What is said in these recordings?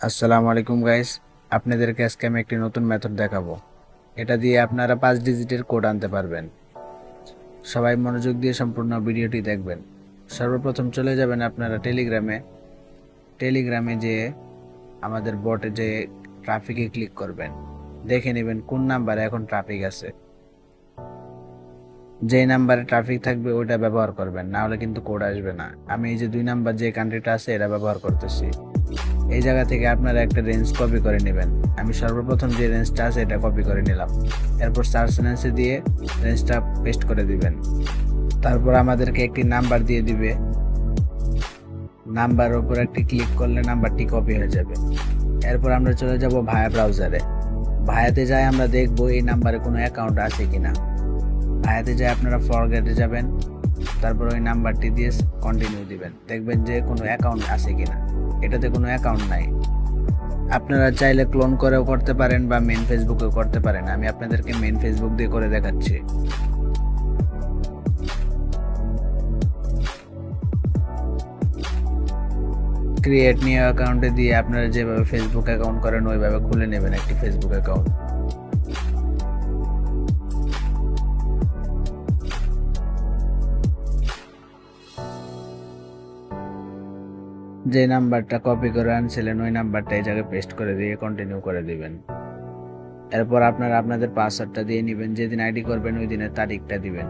আসসালামু আলাইকুম গাইস, আপনাদেরকে আজকে আমি একটি নতুন মেথড দেখাবো। এটা দিয়ে আপনারা 5 ডিজিটের কোড আনতে পারবেন। সবাই মনোযোগ দিয়ে সম্পূর্ণ ভিডিওটি দেখবেন। সর্বপ্রথম চলে যাবেন আপনারা টেলিগ্রামে যেয়ে আমাদের বটে যে ট্রাফিকে ক্লিক করবেন। দেখে নেবেন কোন নাম্বারে এখন ট্রাফিক আছে। যেই নাম্বারে ট্রাফিক থাকবে ওইটা ব্যবহার করবেন, না হলে কিন্তু কোড আসবে না। আমি এই যে 2 নাম্বার যে কান্ট্রিটা আছে এটা ব্যবহার করতেছি। এই জায়গা থেকে আপনারা একটা রেঞ্জ কপি করে নেবেন। আমি সর্বপ্রথম যে রেঞ্জটা আছে এটা কপি করে নিলাম। এরপর সার্চ রেঞ্জে দিয়ে রেঞ্জটা পেস্ট করে দিবেন। তারপর আমাদেরকে একটি নাম্বার দিয়ে দিবে। নাম্বারের উপর একটি ক্লিক করলে নাম্বারটি কপি হয়ে যাবে। এরপর আমরা চলে যাব ভায়া ব্রাউজারে। ভায়াতে যাই আমরা দেখব এই নাম্বারে কোনো অ্যাকাউন্ট আছে কিনা। ভায়াতে যাই আপনারা ফরগেটে যাবেন। তারপর ওই নাম্বারটি দিয়ে কন্টিনিউ দিবেন, দেখবেন যে কোনো অ্যাকাউন্ট আছে কিনা। এটাতে কোনো অ্যাকাউন্ট নাই। আপনারা চাইলে ক্লোন করেও করতে পারেন বা মেন ফেসবুকেও করতে পারেন। আমি আপনাদেরকে মেন ফেসবুক দিয়ে করে দেখাচ্ছি। ক্রিয়েট নিউ অ্যাকাউন্টে দিয়ে আপনারা যেভাবে ফেসবুক অ্যাকাউন্ট করেন ওইভাবে খুলে নেবেন একটি ফেসবুক অ্যাকাউন্ট। যে নাম্বারটা কপি করে আনছিলেন ওই নাম্বারটা এই জায়গায় পেস্ট করে দিয়ে কন্টিনিউ করে দিবেন। এরপর আপনারা আপনাদের পাসওয়ার্ডটা দিয়ে নেবেন। যেদিন আইডি করবেন ওই দিনের তারিখটা দিবেন।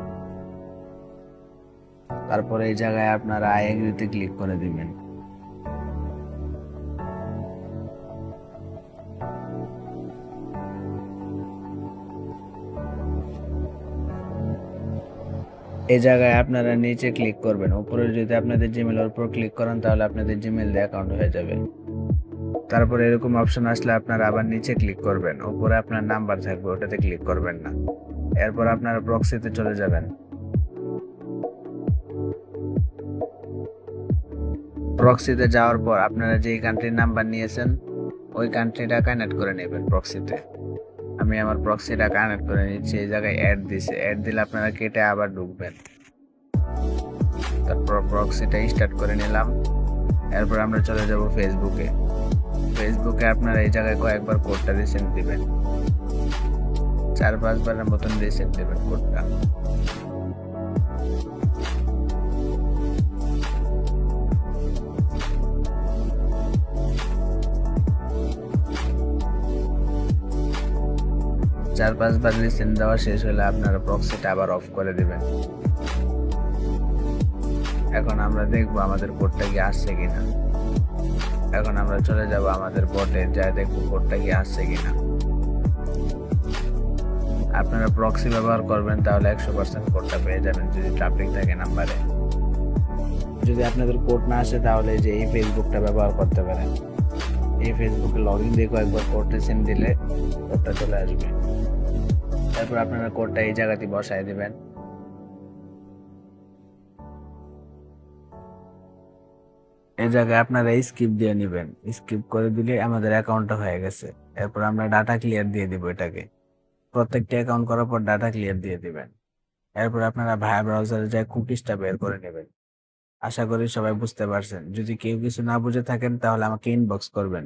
তারপর এই জায়গায় আপনারা আই এগ্রিতে ক্লিক করে দিবেন। এই জায়গায় আপনারা নিচে ক্লিক করবেন। উপরে যদি আপনাদের জিমেলের উপর ক্লিক করেন তাহলে আপনাদের জিমেল দিয়ে অ্যাকাউন্ট হয়ে যাবে। তারপর এরকম অপশন আসলে আপনারা আবার নিচে ক্লিক করবেন। উপরে আপনার নাম্বার থাকবে, ওটাতে ক্লিক করবেন না। এরপর আপনারা প্রক্সিতে চলে যাবেন। প্রক্সিতে যাওয়ার পর আপনারা যেই কান্ট্রির নাম্বার নিয়েছেন ওই কান্ট্রিটা কানেক্ট করে নেবেন প্রক্সিতে। আমি আমার প্রক্সিটা কানেক্ট করে নিচ্ছি। এই জায়গায় অ্যাড দিছে, অ্যাড দিলে আপনারা কেটে আবার ঢুকবেন। তারপর প্রক্সিটা স্টার্ট করে নিলাম। এরপর আমরা চলে যাব ফেসবুকে আপনারা এই জায়গায় কয়েকবার কোডটা রিসেন্ট দিবেন। 4-5 বারের মতন রিসেন্ট দিবেন কোডটা। চার পাঁচবার রিসেন্ট দেওয়া শেষ হলে আপনারা প্রক্সিটা আবার অফ করে দিবেন। এখন আমরা দেখবো আমাদের কোডটা কি আসছে কিনা। এখন আমরা চলে যাব আমাদের বটে, যা দেখবো কোডটা কি আসছে কিনা। আপনারা প্রক্সি ব্যবহার করবেন তাহলে 100% কোডটা পেয়ে যাবেন যদি ট্রাফিক থাকে নাম্বারে। যদি আপনাদের কোড না আসে তাহলে যে এই ফেসবুকটা ব্যবহার করতে পারেন। এই ফেসবুকে লগ ইন দিয়ে কয়েকবার কোডটা সেন্ড দিলে কোডটা চলে আসবে। তারপর আপনারা কোডটা এই জায়গাতে বসায় দিবেন। এই জায়গায় আপনারা স্কিপ দিয়ে নেবেন। স্কিপ করে দিলে আমাদের অ্যাকাউন্টটা হয়ে গেছে। এরপর আমরা ডাটা ক্লিয়ার দিয়ে দিব এটাকে। প্রত্যেকটা অ্যাকাউন্ট করার পর ডাটা ক্লিয়ার দিয়ে দিবেন। এরপর আপনারা ভায়া ব্রাউজারে যায় কুকিজটা বের করে নেবেন। আশা করি সবাই বুঝতে পারছেন। যদি কেউ কিছু না বুঝে থাকেন তাহলে আমাকে ইনবক্স করবেন।